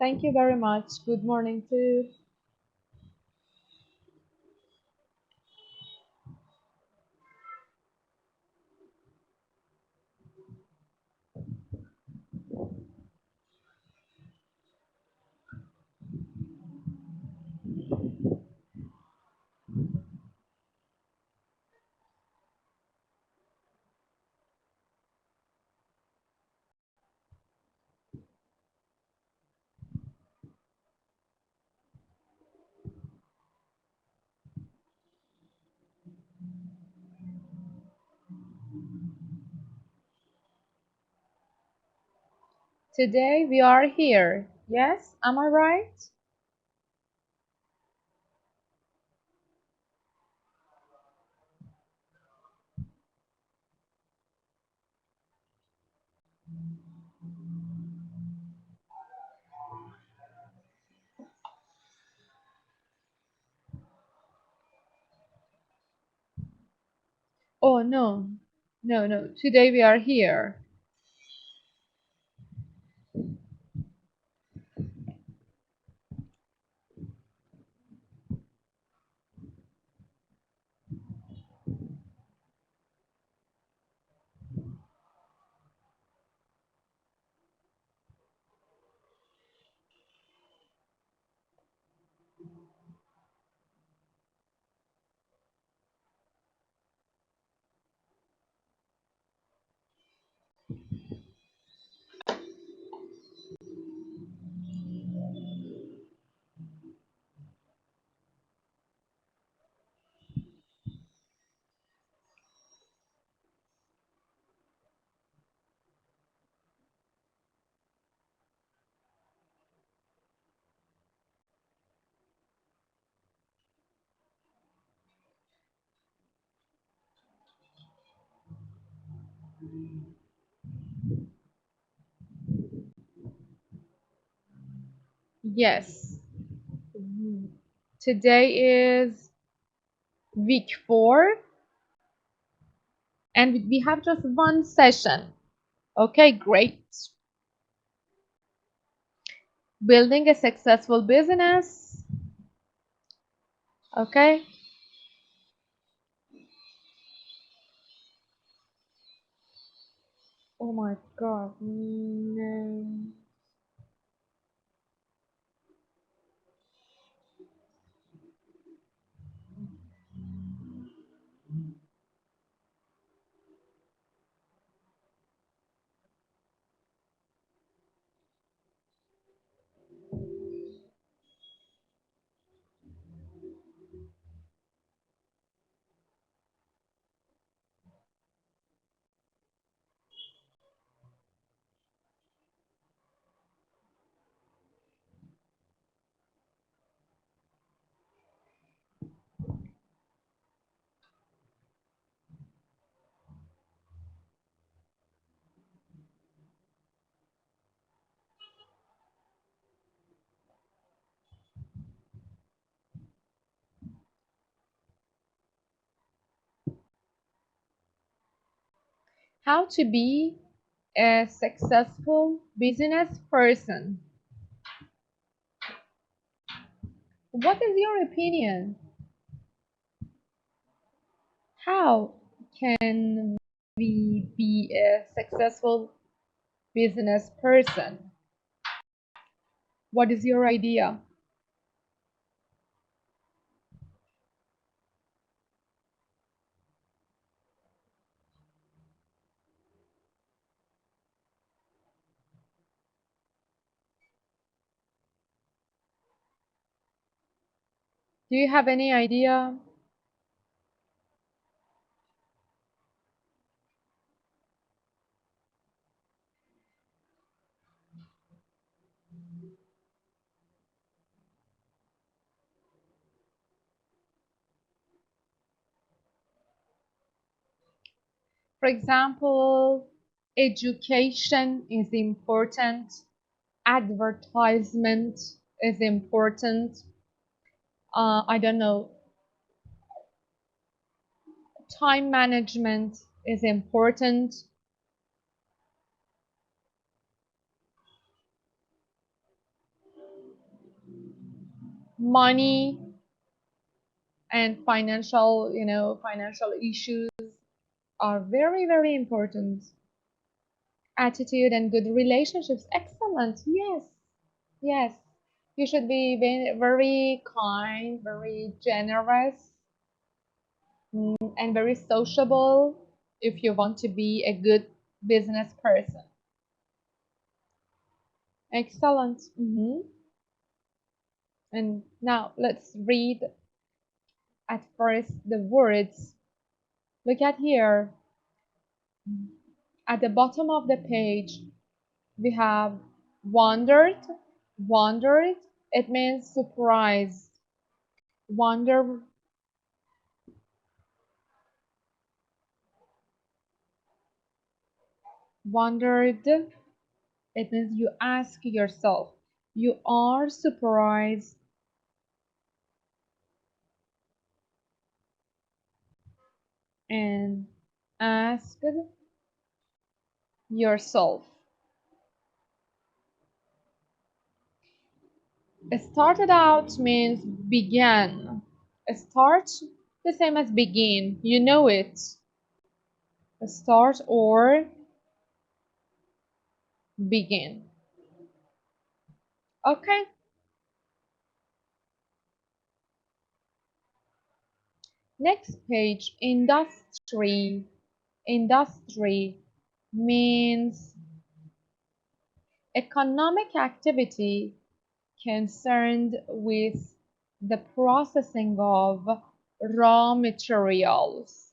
Thank you very much. Good morning too. Today we are here. Yes, am I right? Oh no. No, no. Today we are here. Yes. Today is week 4 and we have just one session. Okay, great. Building a successful business. Okay. Oh my God. No. How to be a successful business person. What is your opinion? How can we be a successful business person? What is your idea? Do you have any idea? For example, education is important, advertisement is important. I don't know, time management is important. money and financial, financial issues are very, very important. Attitude and good relationships. Excellent. Yes. Yes. You should be very kind, very generous, and very sociable if you want to be a good business person. Excellent. And now let's read at first the words. Look at here. At the bottom of the page, we have wondered. Wondered. It means surprised. Wonder. Wondered. It means you ask yourself. You are surprised and asked yourself. Started out means began. Start, the same as begin. You know it. Start or begin. Okay. Next page, industry. Industry means economic activity concerned with the processing of raw materials.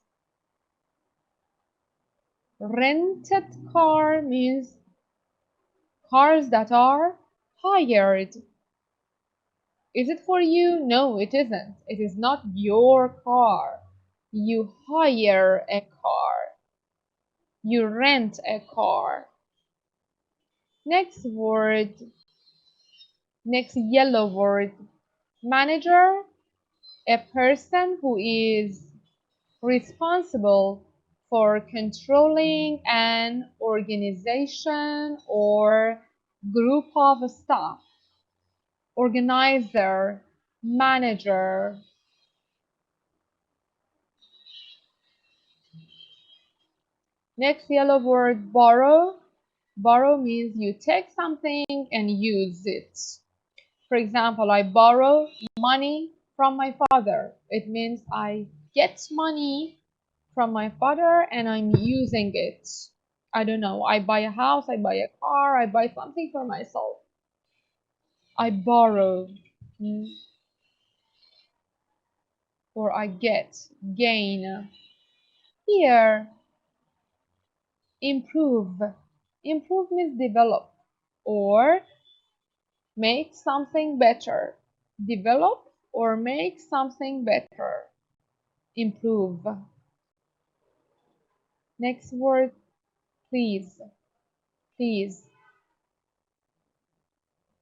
Rented car means cars that are hired. Is it for you? No, it isn't. It is not your car. You hire a car. You rent a car. Next word, next yellow word, manager, a person who is responsible for controlling an organization or group of staff. Organizer, manager. Next yellow word, borrow. Borrow means you take something and use it. For example, I borrow money from my father. It means I get money from my father and I'm using it. I don't know, I buy a house, I buy a car, I buy something for myself. I borrow, or I get, gain. Here, improve. Improve means develop or make something better. Develop or make something better. Improve. Next word, please. Please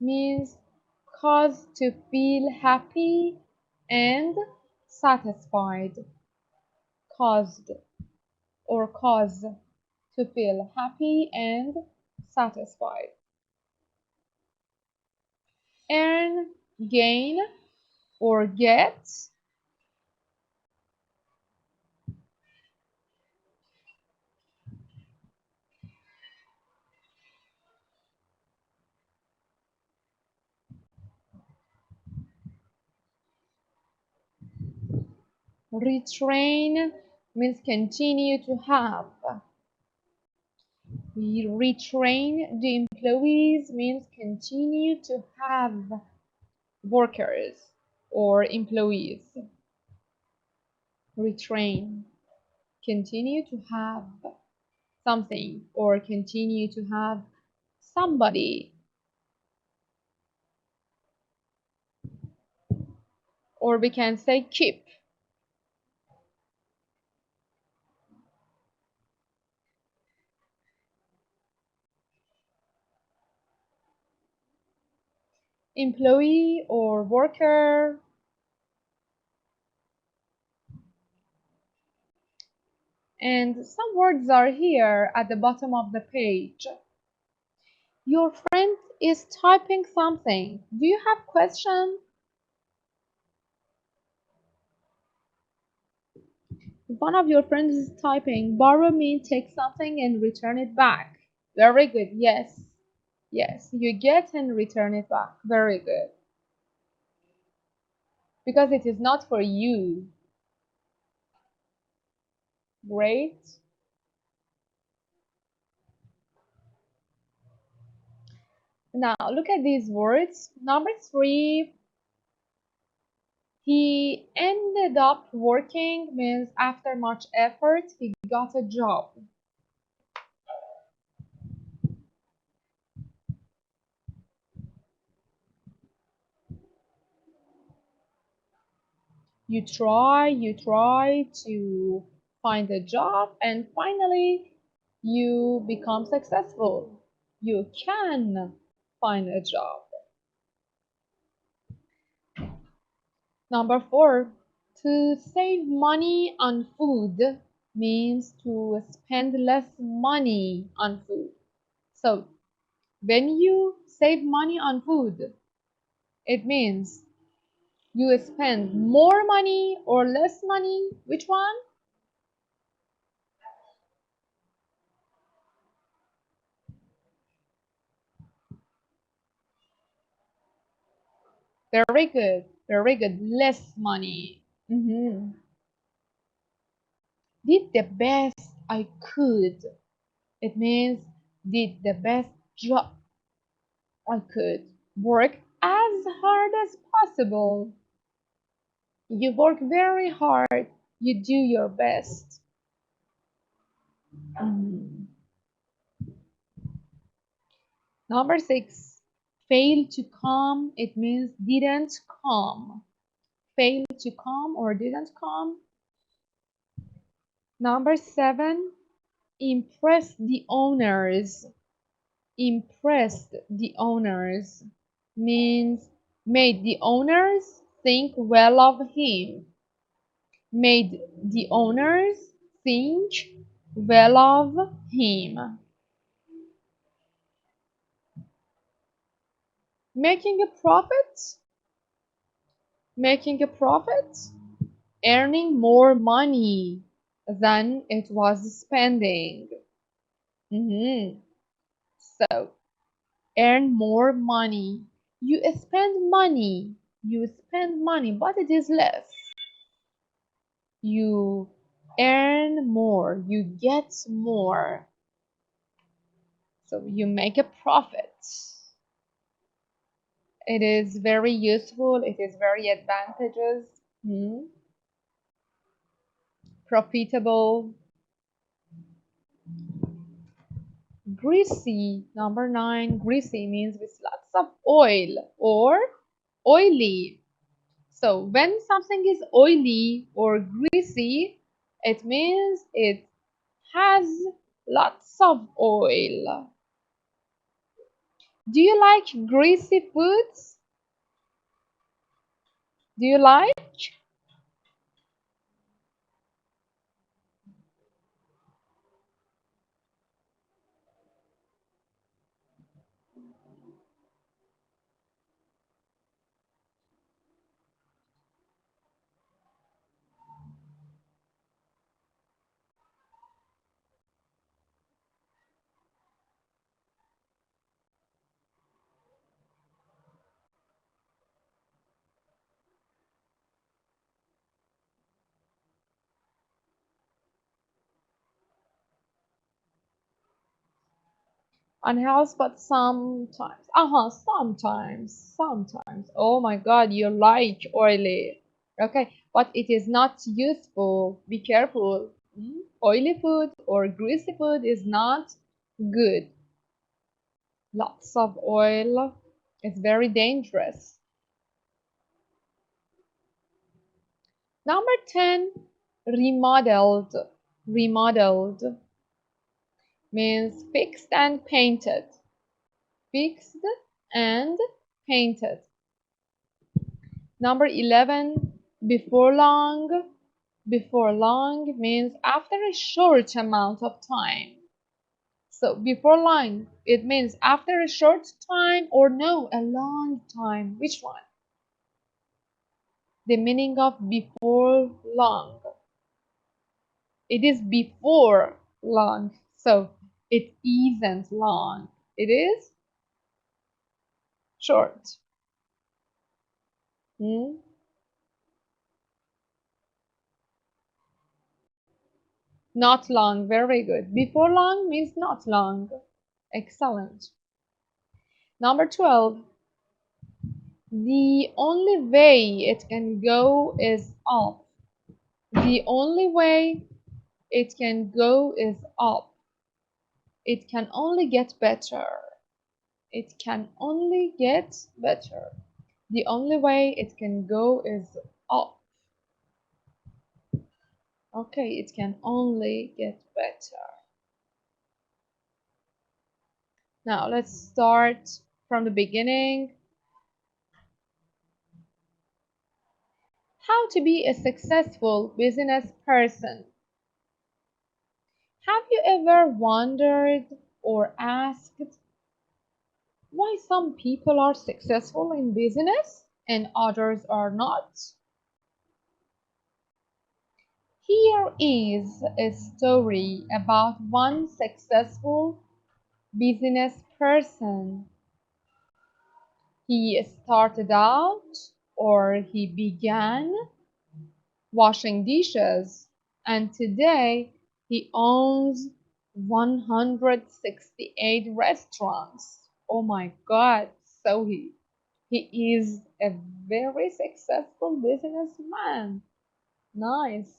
means cause to feel happy and satisfied. Caused or cause to feel happy and satisfied. Earn, gain, or get. Retrain means continue to have. We retrain the employees means continue to have workers or employees. Retrain, continue to have something or continue to have somebody. Or we can say keep. Employee or worker. And some words are here at the bottom of the page. Your friend is typing something. Do you have question? One of your friends is typing, borrow means take something and return it back. Very good. Yes. Yes. You get and return it back. Very good. Because it is not for you. Great. Now look at these words. Number 3, he ended up working means after much effort, he got a job. You try to find a job, and finally you become successful. You can find a job. Number 4, to save money on food means to spend less money on food. So when you save money on food, it means you spend more money or less money. Which one? Very good. Very good. Less money. Did the best I could. It means did the best job I could. Work as hard as possible. You work very hard. You do your best. Mhm. Number 6, fail to come. It means didn't come. Fail to come or didn't come. Number 7, impress the owners. Impressed the owners means made the owners think well of him. Made the owners think well of him. Making a profit. Making a profit. Earning more money than it was spending. So, earn more money. You spend money. You spend money, but it is less. You earn more. You get more. So you make a profit. It is very useful. It is very advantageous. Profitable. Greasy. Number 9. Greasy means with lots of oil or oily. So when something is oily or greasy, it means it has lots of oil. Do you like greasy foods? Do you like? Unhealthy, but sometimes. Sometimes. Oh my God, you like oily. Okay, but it is not useful. Be careful. Oily food or greasy food is not good. Lots of oil is very dangerous. Number 10, remodeled. Remodeled means fixed and painted. Fixed and painted. Number 11, before long. Before long means after a short amount of time. So before long, it means after a short time or no, a long time. Which one? The meaning of before long. It is before long, so it isn't long. It is short. Hmm? Not long, very good. Before long means not long. Excellent. Number 12. The only way it can go is up. The only way it can go is up. It can only get better. It can only get better. The only way it can go is up. Okay, it can only get better. Now let's start from the beginning. How to be a successful business person. Have you ever wondered or asked why some people are successful in business and others are not? Here is a story about one successful business person. He started out or he began washing dishes, and today he owns 168 restaurants. Oh my God, so he is a very successful businessman. Nice.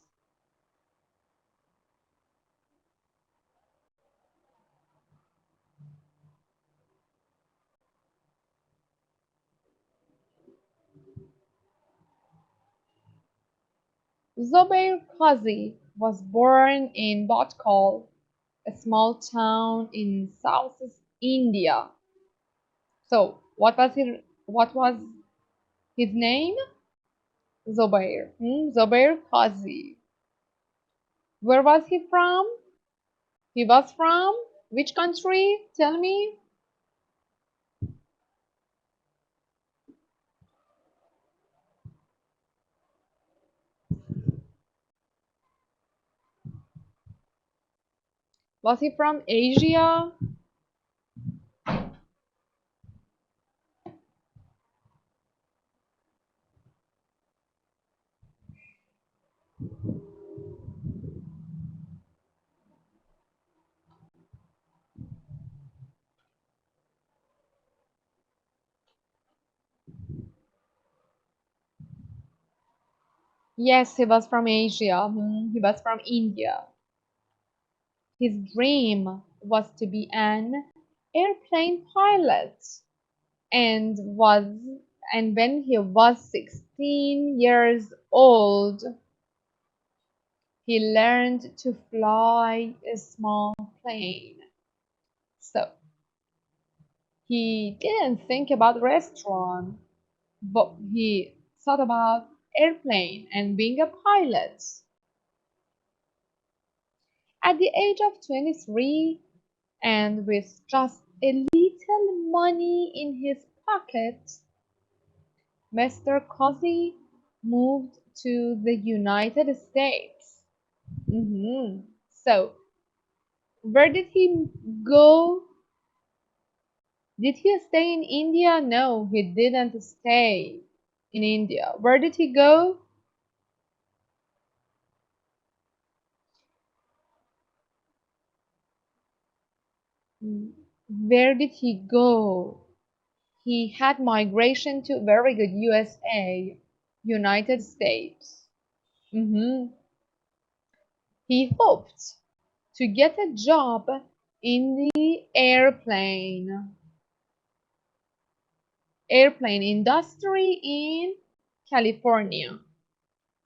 Zubair Qazi was born in Bhatkal, a small town in southeast India. So, what was his name? Zubair. Zubair Qazi. Where was he from? He was from which country? Tell me. Was he from Asia? Yes, he was from Asia. He was from India. His dream was to be an airplane pilot and was and when he was 16 years old, he learned to fly a small plane. So he didn't think about restaurant, but he thought about airplane and being a pilot. At the age of 23, and with just a little money in his pocket, Mr. Cossey moved to the United States. So, where did he go? Did he stay in India? No, he didn't stay in India. Where did he go? Where did he go? He had migration to very good USA, United States. Mhm. He hoped to get a job in the airplane industry in California.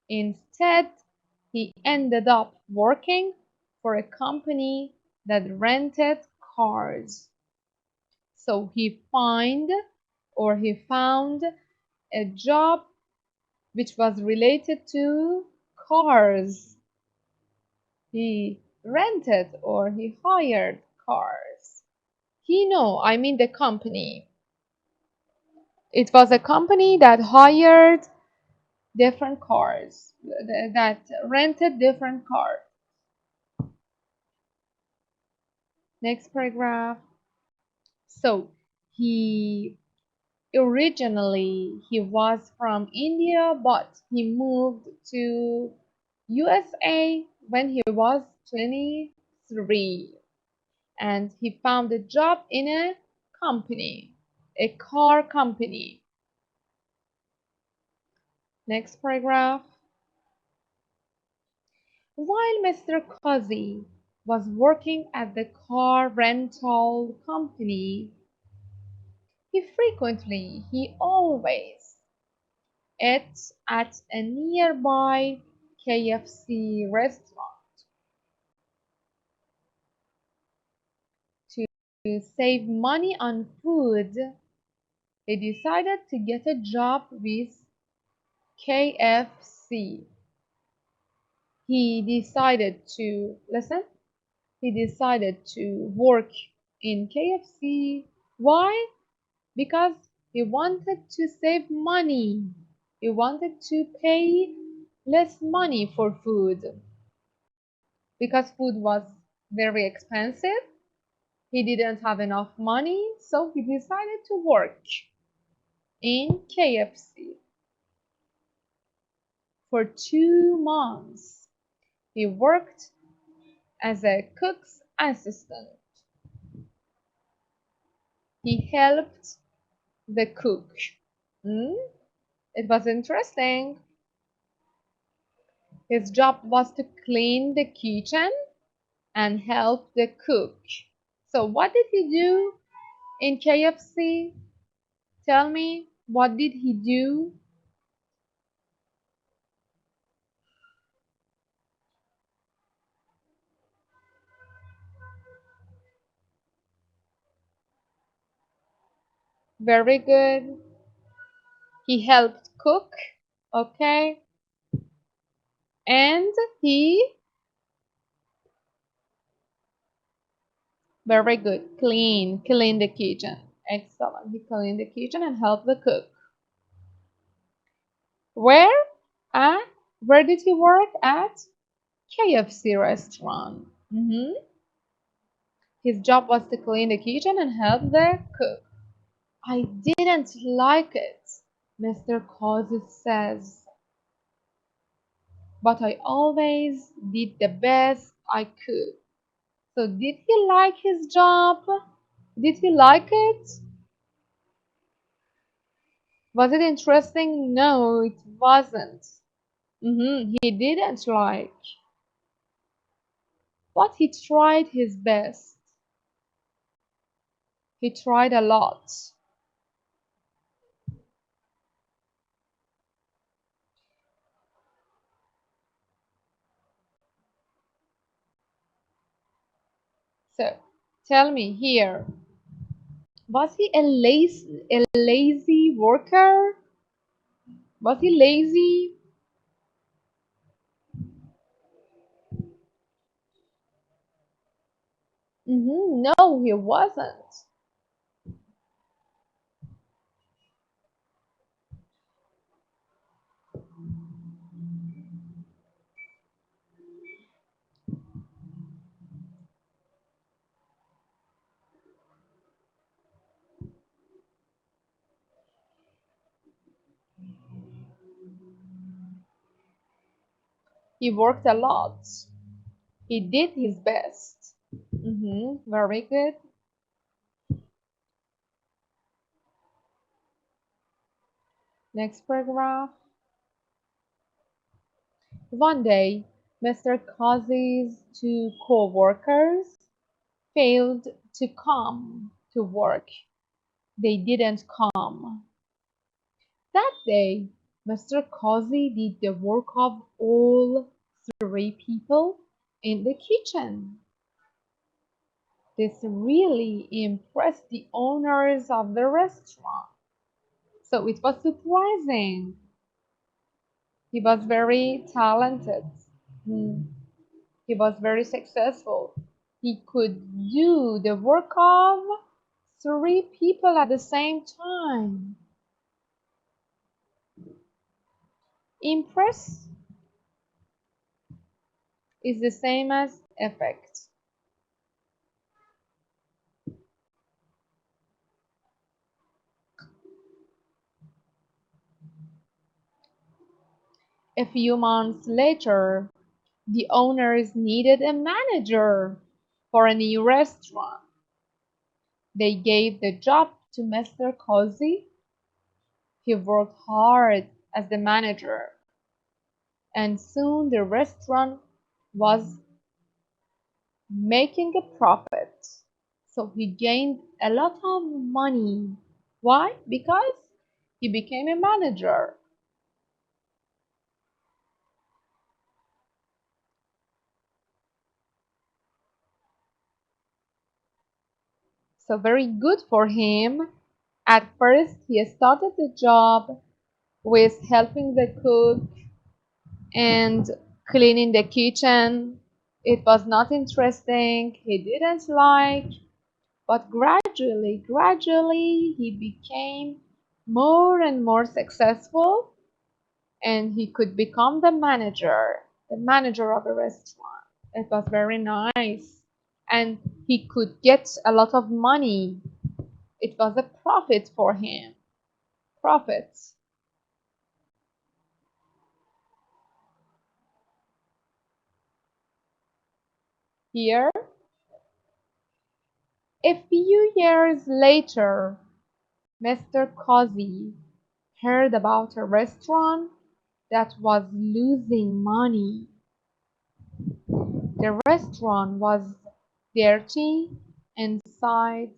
Instead, he ended up working for a company that rented cars. So he found a job which was related to cars. He rented or he hired cars. I mean the company. It was a company that hired different cars, that rented different cars. Next paragraph. So he originally he was from India, but he moved to USA when he was 23, and he found a job in a company, a car company. Next paragraph. While Mr. Kazi was working at the car rental company, he always ate at a nearby KFC restaurant. To save money on food, he decided to get a job with KFC. He decided to work in KFC. Why? Because he wanted to save money. He wanted to pay less money for food. Because food was very expensive, he didn't have enough money, so he decided to work in KFC for 2 months. He worked as a cook's assistant. He helped the cook. It was interesting. His job was to clean the kitchen and help the cook. So what did he do in KFC? Tell me, what did he do? Very good. He helped cook, okay? And he, very good, clean the kitchen. Excellent. He cleaned the kitchen and helped the cook. Where? At, where did he work? At KFC restaurant. His job was to clean the kitchen and help the cook. I didn't like it, Mr. Kazi says, but I always did the best I could. So did he like his job? Did he like it? Was it interesting? No, it wasn't. He didn't like. But he tried his best. He tried a lot. So tell me here, was he a lazy worker? Was he lazy? No, he wasn't. He worked a lot. He did his best. Very good. Next paragraph. One day, Mr. Kazi's two co-workers failed to come to work. They didn't come. That day, Mr. Kazi did the work of all three people in the kitchen. This really impressed the owners of the restaurant. So it was surprising. He was very talented. He was very successful. He could do the work of three people at the same time. Impress is the same as effect. A few months later, the owners needed a manager for a new restaurant. They gave the job to Mr. Cozy. He worked hard as the manager, and soon the restaurant was making a profit. So he gained a lot of money. Why? Because he became a manager. So very good for him. At first, he started the job with helping the cook and cleaning the kitchen. It was not interesting. He didn't like, but gradually, he became more and more successful, and he could become the manager of a restaurant. It was very nice, and he could get a lot of money. It was a profit for him. Profits. Here, a few years later, Mr. Cozy heard about a restaurant that was losing money. The restaurant was dirty inside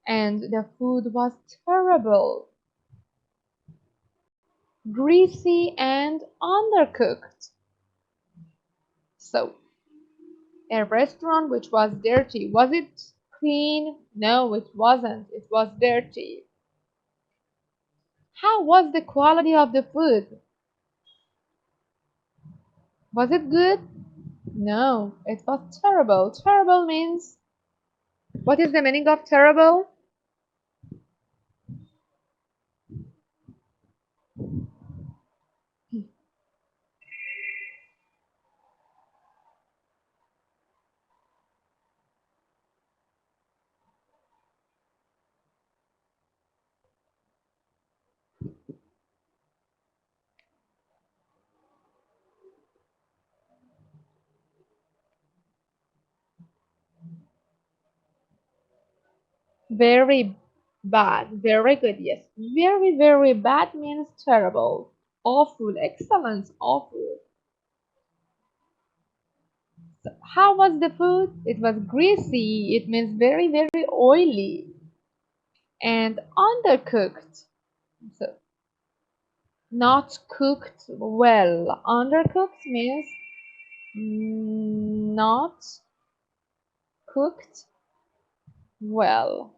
and the food was terrible, greasy and undercooked. So, a restaurant which was dirty, was it clean? No, it wasn't. It was dirty. How was the quality of the food? Was it good? No, it was terrible. Terrible means, what is the meaning of terrible? Very bad. Very good, yes. Very bad means terrible. Awful, excellent, awful. So how was the food? It was greasy. It means very oily and undercooked. So not cooked well. Undercooked means not cooked well.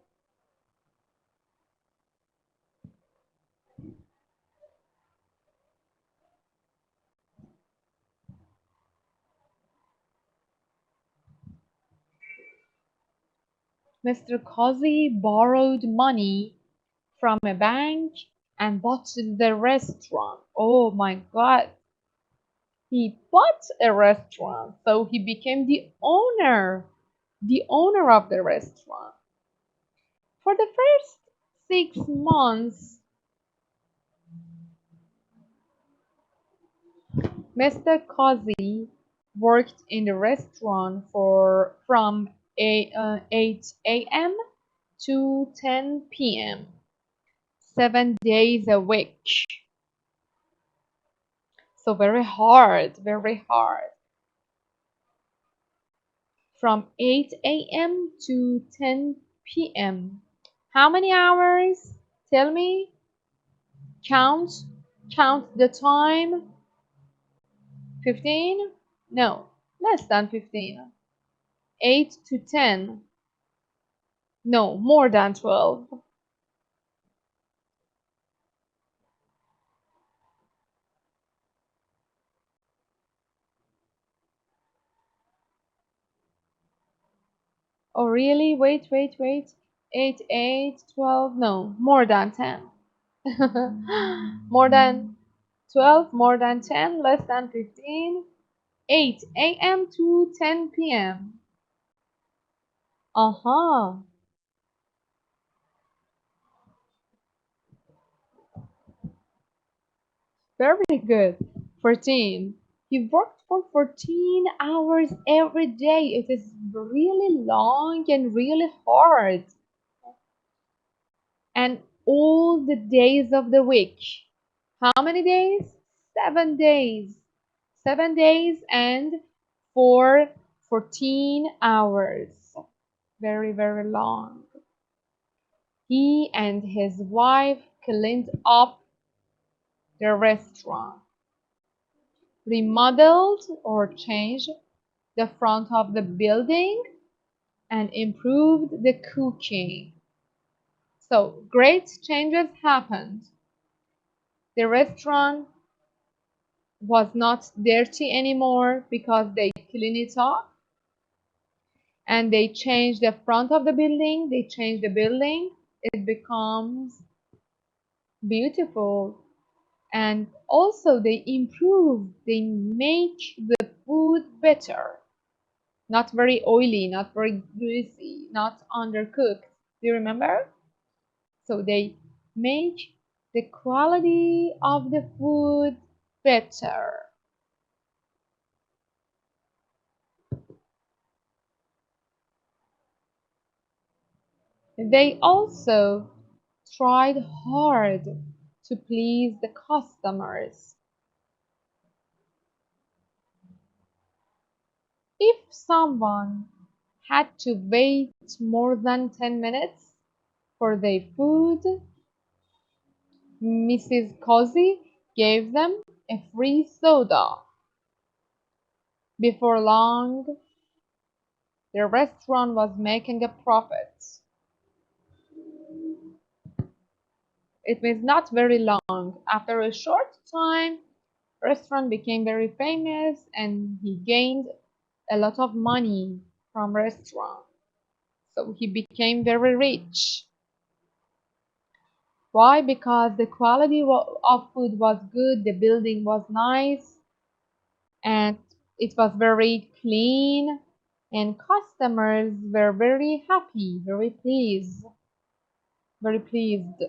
Mr. Cozy borrowed money from a bank and bought the restaurant. Oh my God. He bought a restaurant, so he became the owner of the restaurant. For the first 6 months, Mr. Cozy worked in the restaurant from 8 a.m. to 10 p.m., 7 days a week. So very hard, very hard. From 8 a.m. to 10 p.m. How many hours? Tell me. Count. Count the time. 15? No, less than 15. 8 to 10. No, more than 12. Oh, really? Wait. 8, 12. No, more than 10. More than 12, more than 10, less than 15. 8 a.m. to 10 p.m. Uh-huh. Very good. 14. He worked for 14 hours every day. It is really long and really hard. And all the days of the week. How many days? 7 days. 7 days and for 14 hours. Very, very long. He and his wife cleaned up the restaurant, remodeled or changed the front of the building, and improved the cooking. So great changes happened. The restaurant was not dirty anymore because they cleaned it up, and they changed the front of the building. They changed the building. It becomes beautiful. And also they improve, they make the food better, not very oily, not very greasy, not undercooked. Do you remember? So they make the quality of the food better. They also tried hard to please the customers. If someone had to wait more than 10 minutes for their food, Mrs. Cozy gave them a free soda. Before long, the restaurant was making a profit. It was not very long. After a short time, the restaurant became very famous and he gained a lot of money from restaurant. So he became very rich. Why? Because the quality of food was good, the building was nice, and it was very clean, and customers were very happy, very pleased, very pleased.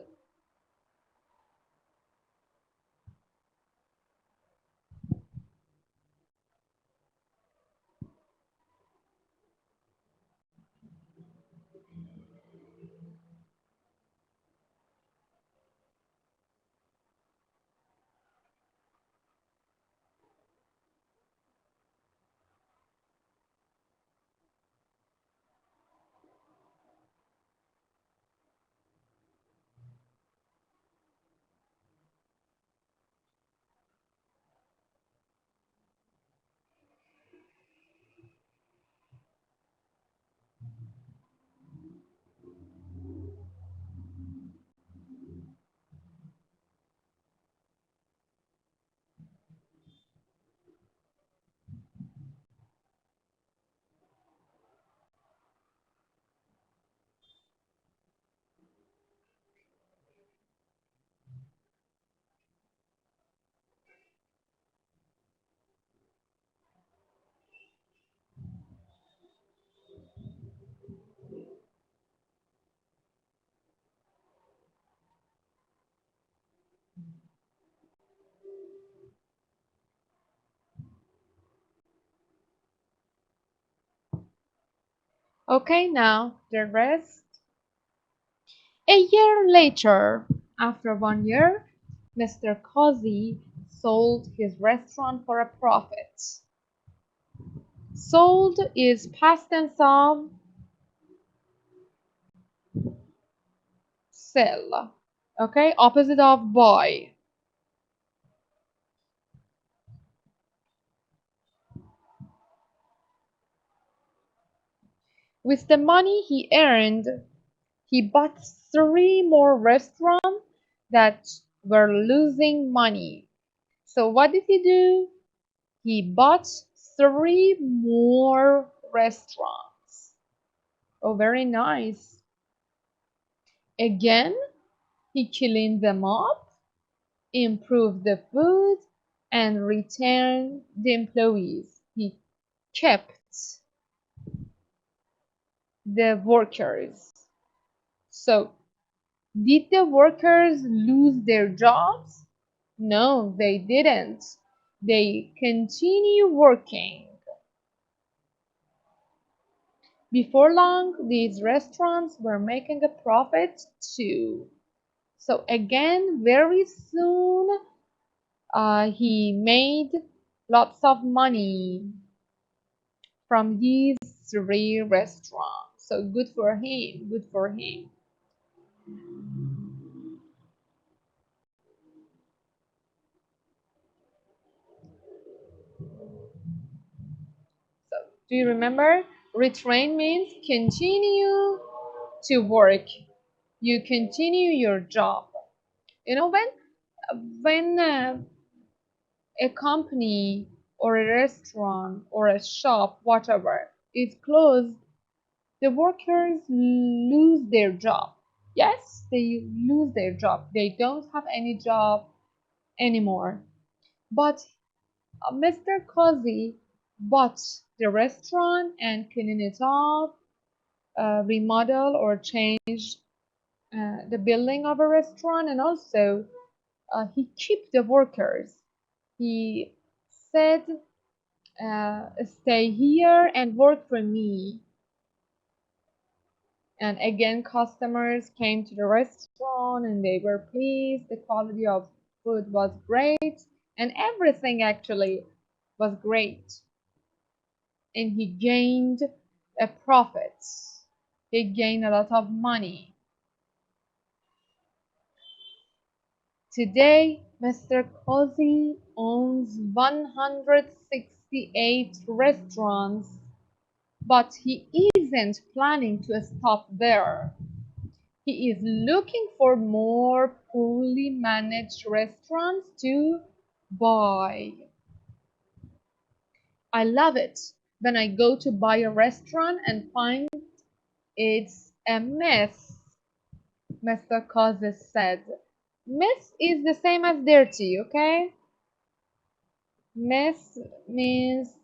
Okay, now the rest. A year later, after 1 year, Mr. Cozy sold his restaurant for a profit. Sold is past tense of sell. Okay, opposite of buy. With the money he earned, he bought 3 more restaurants that were losing money. So what did he do? He bought 3 more restaurants. Oh, very nice. Again, he cleaned them up, improved the food, and retained the employees. He kept the workers. So, did the workers lose their jobs? No, they didn't. They continue working. Before long, these restaurants were making a profit too. So again, very soon, he made lots of money from these three restaurants. So good for him, good for him. So do you remember? Retrain means continue to work. You continue your job. You know, when a company or a restaurant or a shop, whatever, is closed, the workers lose their job. Yes, they lose their job. They don't have any job anymore. But Mr. Kazi bought the restaurant and cleaned it up, remodel or change the building of a restaurant, and also he kept the workers. He said, stay here and work for me. And again, customers came to the restaurant and they were pleased. The quality of food was great, and everything actually was great. And he gained a profit. He gained a lot of money. Today, Mr. Cozy owns 168 restaurants, but he isn't planning to stop there. He is looking for more poorly managed restaurants to buy. I love it when I go to buy a restaurant and find it's a mess, Mr. Causes said. Mess is the same as dirty, okay? Mess means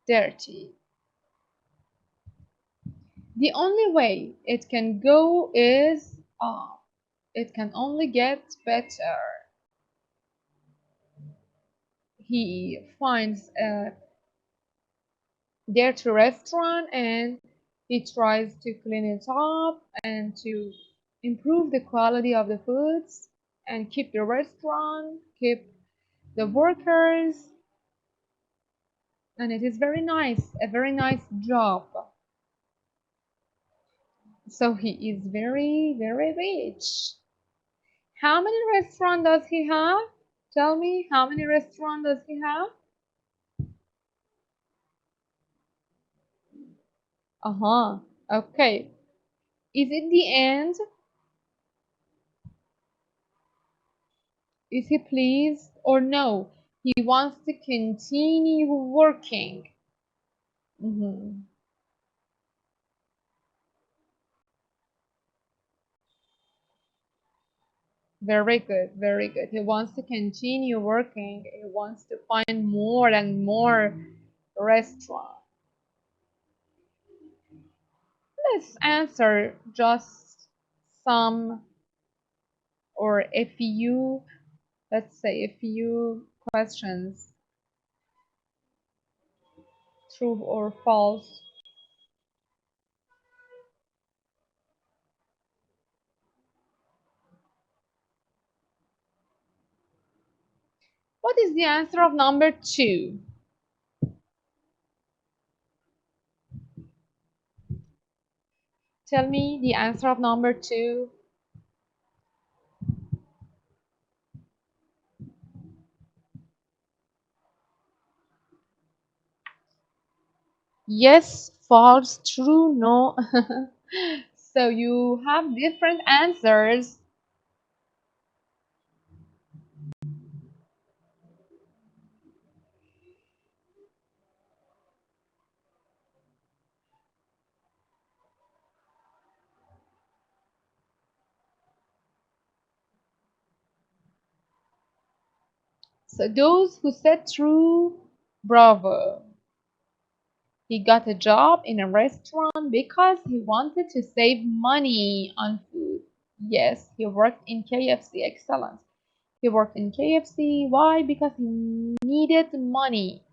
dirty. The only way it can go is up. It can only get better. He finds a dirty restaurant and he tries to clean it up and to improve the quality of the foods and keep the restaurant, keep the workers, and it is very nice, a very nice job. So he is very, very rich. How many restaurants does he have? Tell me, how many restaurants does he have? Uh-huh. Okay. Is it the end? Is he pleased or no? He wants to continue working. Mhm. Very good, very good. He wants to continue working. He wants to find more and more restaurants. Let's answer just some or a few, let's say a few questions, true or false. What is the answer of number 2? Tell me the answer of number 2. Yes, false, true, no. So you have different answers. So those who said true, bravo. He got a job in a restaurant because he wanted to save money on food. Yes, he worked in KFC. Excellent. He worked in KFC. Why? Because he needed money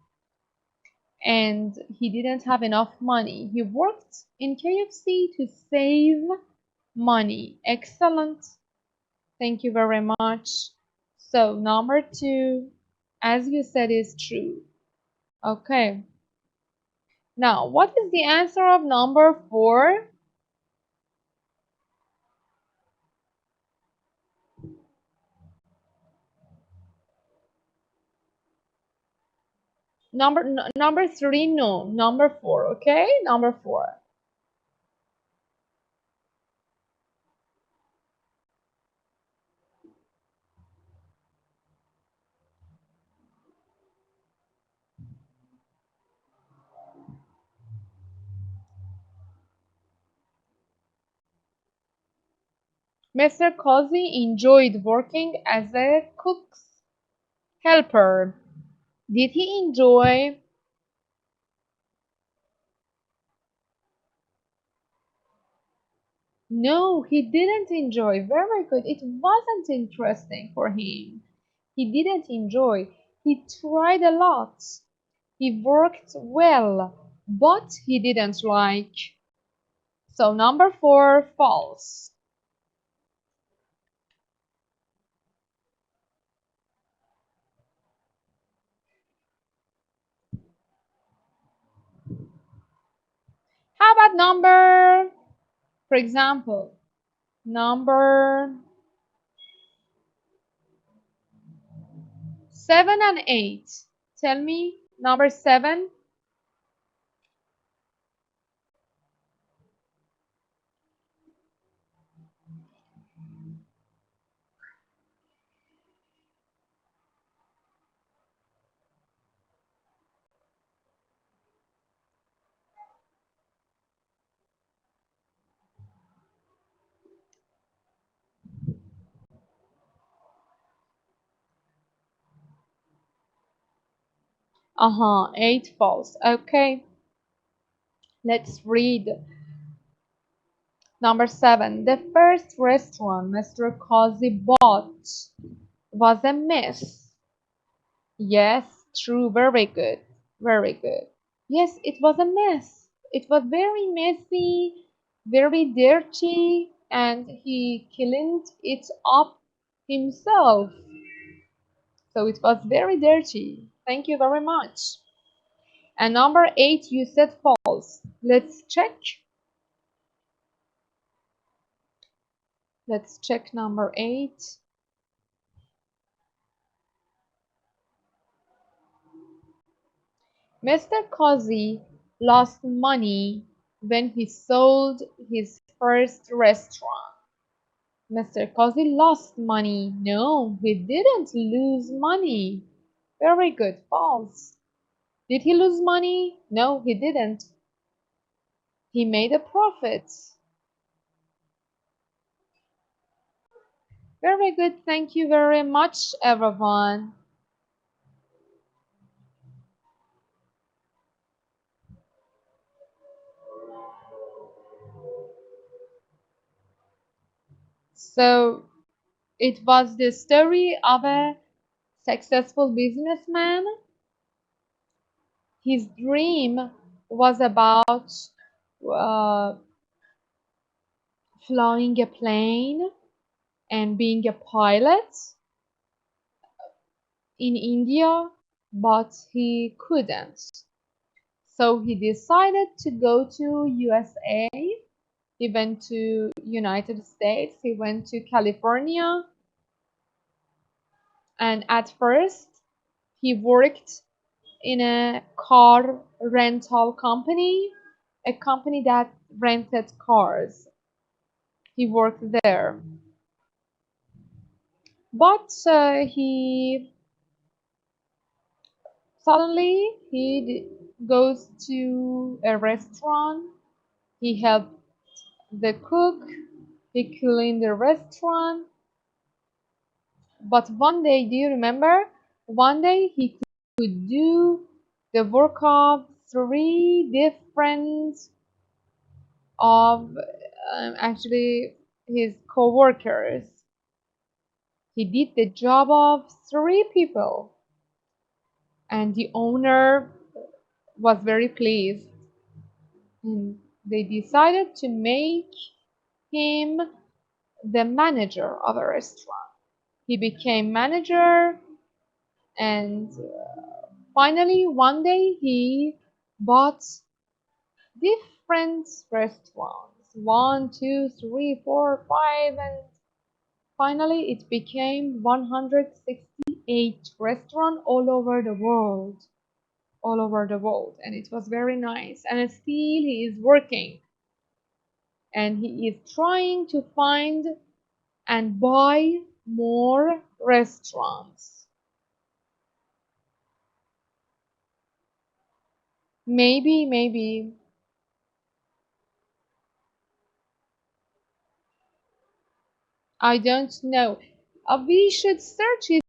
and he didn't have enough money. He worked in KFC to save money. Excellent. Thank you very much. So number 2, as you said, is true. Okay. Now, what is the answer of number 4? Number 3, no. Number 4, okay? Number 4. Mr. Cozy enjoyed working as a cook's helper. Did he enjoy? No, he didn't enjoy. Very good. It wasn't interesting for him. He didn't enjoy. He tried a lot. He worked well, but he didn't like. So number 4, false. How about for example, number 7 and 8? Tell me number 7. Uh-huh, 8 false. Okay, let's read number 7. The first restaurant Mr. Cozy bought was a mess. Yes, true, very good. Very good. Yes, it was a mess. It was very messy, very dirty, and he cleaned it up himself. So it was very dirty. Thank you very much. And number 8, you said false. Let's check. Let's check number 8. Mr. Cozy lost money when he sold his first restaurant. Mr. Cozy lost money. No, he didn't lose money. Very good. False. Did he lose money? No, he didn't. He made a profit. Very good. Thank you very much, everyone. So it was the story of a successful businessman. His dream was about uh, flying a plane and being a pilot in India, but he couldn't. So he decided to go to USA. He went to United States. He went to California. And at first, he worked in a car rental company, a company that rented cars. He worked there. But he suddenly goes to a restaurant. He helped the cook. He cleaned the restaurant. But one day, do you remember? One day he could do the work of 3 different of actually his co-workers. He did the job of 3 people, and the owner was very pleased. And they decided to make him the manager of a restaurant. He became manager, and finally one day he bought different restaurants, one, two, three, four, five, and finally it became 168 restaurants all over the world, and it was very nice. And still he is working, and he is trying to find and buy more restaurants. Maybe I don't know. We should search his